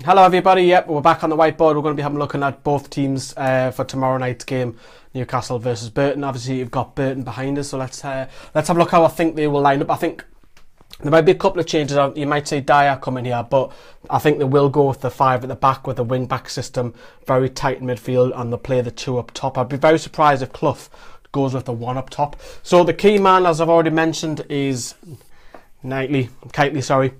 Hello everybody, yep, we're back on the whiteboard. We're going to be looking at both teams for tomorrow night's game, Newcastle versus Burton. Obviously you've got Burton behind us, so let's have a look how I think they will line up. I think there might be a couple of changes. You might say Dyer coming here, but I think they will go with the 5 at the back with the wing-back system, very tight in midfield, and they'll play the 2 up top. I'd be very surprised if Clough goes with the 1 up top. So the key man, as I've already mentioned, is Kitely, sorry.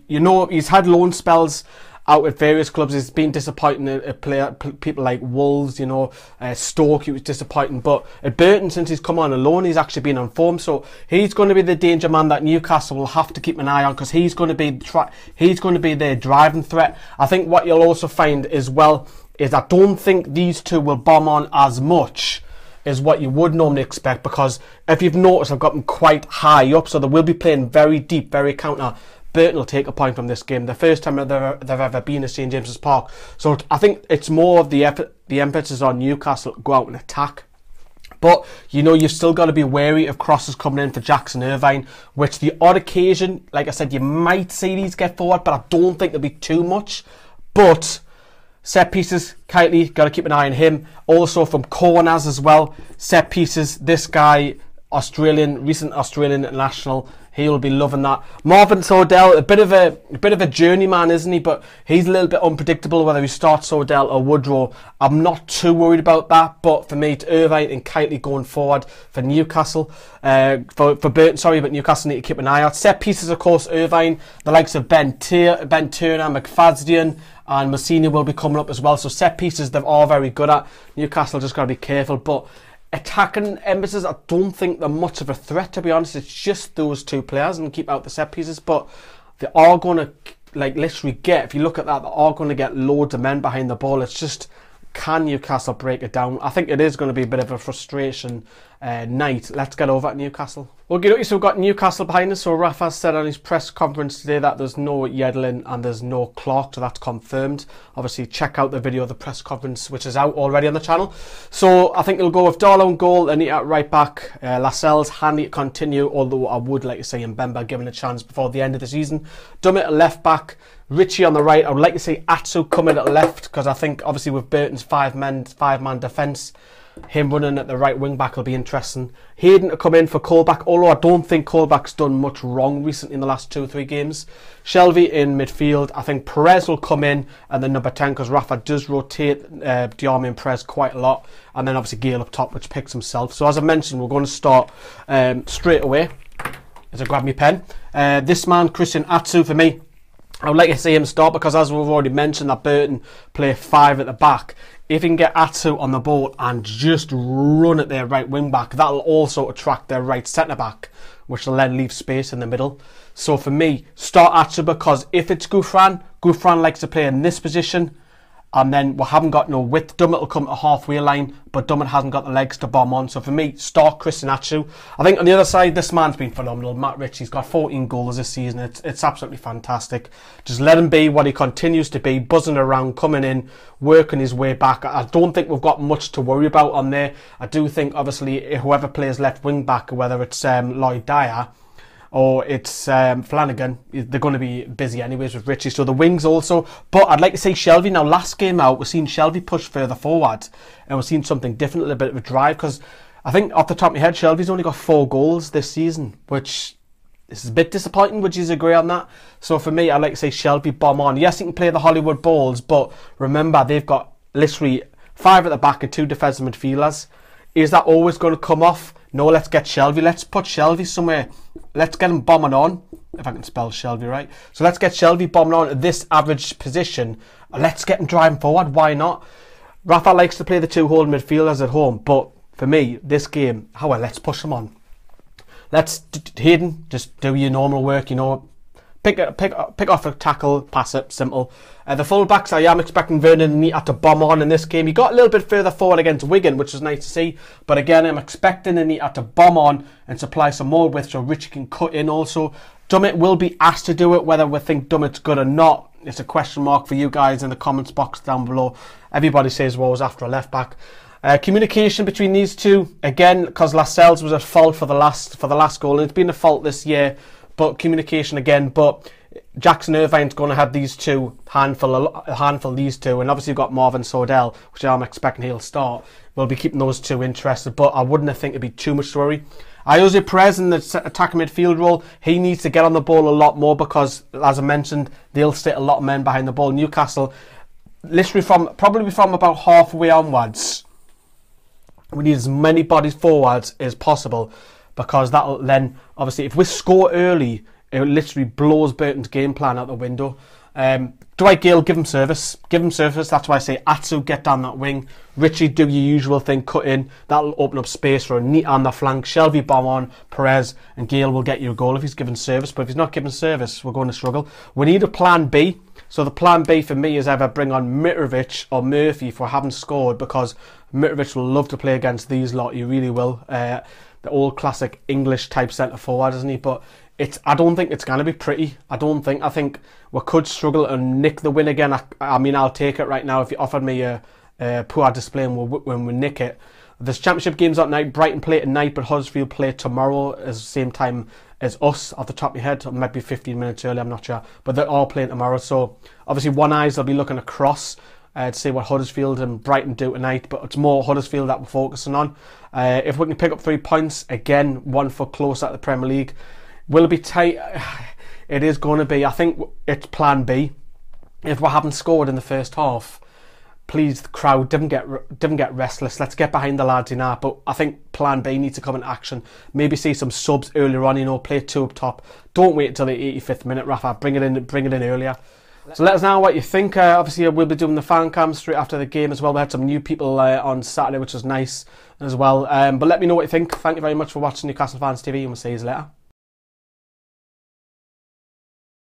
You know, he's had loan spells out at various clubs. He's been disappointing at people like Wolves, you know, Stoke, he was disappointing. But at Burton, since he's come on loan, he's actually been on form. So he's going to be the danger man that Newcastle will have to keep an eye on, because he's going to be their driving threat. I think what you'll also find as well is I don't think these two will bomb on as much as what you would normally expect, because if you've noticed, I've got them quite high up, so they will be playing very deep, very counter. Burton will take a point from this game, the first time they've ever been at St James's Park. So I think it's more of the emphasis on Newcastle to go out and attack. But, you know, you've still got to be wary of crosses coming in for Jackson Irvine, which the odd occasion, like I said, you might see these get forward, but I don't think there'll be too much. But set pieces, Kitely, got to keep an eye on him. Also from corners as well, set pieces, this guy, recent Australian international, he will be loving that. Marvin Sordell, a bit of a journeyman, isn't he? But he's a little bit unpredictable whether he starts Sordell or Woodrow. I'm not too worried about that, but for me, it's Irvine and Kitely going forward for Newcastle. For Burton, sorry, but Newcastle need to keep an eye out. Set pieces, of course, Irvine, the likes of Ben Turner, McFadzean, and Messina will be coming up as well. So set pieces, they're all very good at. Newcastle just got to be careful, but attacking emphasis, I don't think they're much of a threat, to be honest. It's just those two players, and keep out the set pieces. But they are going to, like, literally get, if you look at that, they are going to get loads of men behind the ball. It's just, can Newcastle break it down? I think it is going to be a bit of a frustration night. Let's get over at Newcastle. Okay, so we've got Newcastle behind us. So Rafa said on his press conference today that there's no Yedlin and there's no Clark, so that's confirmed. Obviously, check out the video of the press conference, which is out already on the channel. So I think it'll go with Darlow in goal, Anita at right back, Lascelles, Hanley to continue, although I would like to see Mbemba given a chance before the end of the season. Dummett at left back, Richie on the right. I would like to see Atsu coming at left, because I think obviously with Burton's five-man defence, him running at the right wing back will be interesting. Hayden to come in for Colback, although I don't think Colback's done much wrong recently in the last 2 or 3 games. Shelvey in midfield. I think Perez will come in, and then number 10, because Rafa does rotate Diarmi and Perez quite a lot, and then obviously Gale up top, which picks himself. So as I mentioned, we're going to start straight away. As I grab my pen, this man Christian Atsu, for me, I would like to see him start, because as we've already mentioned, that Burton play 5 at the back. If he can get Atsu on the ball and just run at their right wing back, that'll also attract their right centre back, which will then leave space in the middle. So for me, start Atsu, because if it's Gouffran likes to play in this position, and then we haven't got no width. Dummett will come to halfway line, but Dummett hasn't got the legs to bomb on. So for me, start Christian Atsu. I think on the other side, this man's been phenomenal. Matt Ritchie's got 14 goals this season. It's absolutely fantastic. Just let him be what he continues to be, buzzing around, coming in, working his way back. I don't think we've got much to worry about on there. I do think, obviously, whoever plays left wing back, whether it's Lloyd Dyer or it's Flanagan, they're going to be busy anyways with Richie. So the wings also. But I'd like to see Shelvey. Now, last game out, we're seeing Shelvey push further forward, and we're seeing something different, a little bit of a drive, because I think off the top of my head, Shelvey's only got 4 goals this season, which is a bit disappointing. Would you agree on that? So for me, I'd like to see Shelvey bomb on. Yes, he can play the Hollywood balls, but remember, they've got literally 5 at the back and 2 defensive midfielders. Is that always going to come off? No, let's get Shelvey. Let's put Shelvey somewhere. Let's get him bombing on, if I can spell Shelvey right. So let's get Shelvey bombing on at this average position. Let's get him driving forward. Why not? Rafa likes to play the 2 holding midfielders at home, but for me, this game, let's push him on. Let's, Hayden, just do your normal work, you know. Pick off a tackle, pass it, simple. The full-backs, I am expecting Vernon and Anita to bomb on in this game. He got a little bit further forward against Wigan, which was nice to see. But again, I'm expecting Anita to bomb on and supply some more width so Richie can cut in also. Dummett will be asked to do it. Whether we think Dummett's good or not, it's a question mark for you guys in the comments box down below. Everybody says Woes after a left-back. Communication between these two, again, because Lascelles was at fault for the last goal, and it's been a fault this year. But communication again, but Jackson Irvine's going to have these two, handful these two, and obviously you've got Marvin Sordell, which I'm expecting he'll start. We'll be keeping those two interested, but I wouldn't think it'd be too much to worry. Jose Perez in the attacking midfield role, he needs to get on the ball a lot more because, as I mentioned, they'll sit a lot of men behind the ball. Newcastle, literally probably from about halfway onwards, we need as many bodies forwards as possible, because that'll then, obviously, if we score early, it literally blows Burton's game plan out the window. Dwight Gale, give him service. Give him service. That's why I say Atsu, get down that wing. Richie, do your usual thing, cut in. That'll open up space for a neat on the flank. Shelby bomb on Perez, and Gale will get you a goal if he's given service. But if he's not given service, we're going to struggle. We need a plan B. So the plan B for me is either bring on Mitrovic or Murphy if we haven't scored, because Mitrovic will love to play against these lot. He really will. The old classic English type centre forward, isn't he? But I don't think it's going to be pretty. I think we could struggle and nick the win again. I mean, I'll take it right now. If you offered me a poor display when we nick it. There's championship games at night. Brighton play tonight, but Huddersfield play tomorrow at the same time as us, off the top of your head. It might be 15 minutes early, I'm not sure. But they're all playing tomorrow. So obviously one eyes will be looking across to see what Huddersfield and Brighton do tonight. But it's more Huddersfield that we're focusing on. If we can pick up 3 points, again, 1 foot closer at the Premier League. Will it be tight? It is going to be. I think it's plan B. If we haven't scored in the first half, please, the crowd, didn't get restless. Let's get behind the lads in that. But I think plan B needs to come in action. Maybe see some subs earlier on, play 2 up top. Don't wait until the 85th minute, Rafa. Bring it in earlier. So let us know what you think. Obviously, we'll be doing the fan cam straight after the game as well. We had some new people on Saturday, which was nice as well. But let me know what you think. Thank you very much for watching Newcastle Fans TV, and we'll see you later.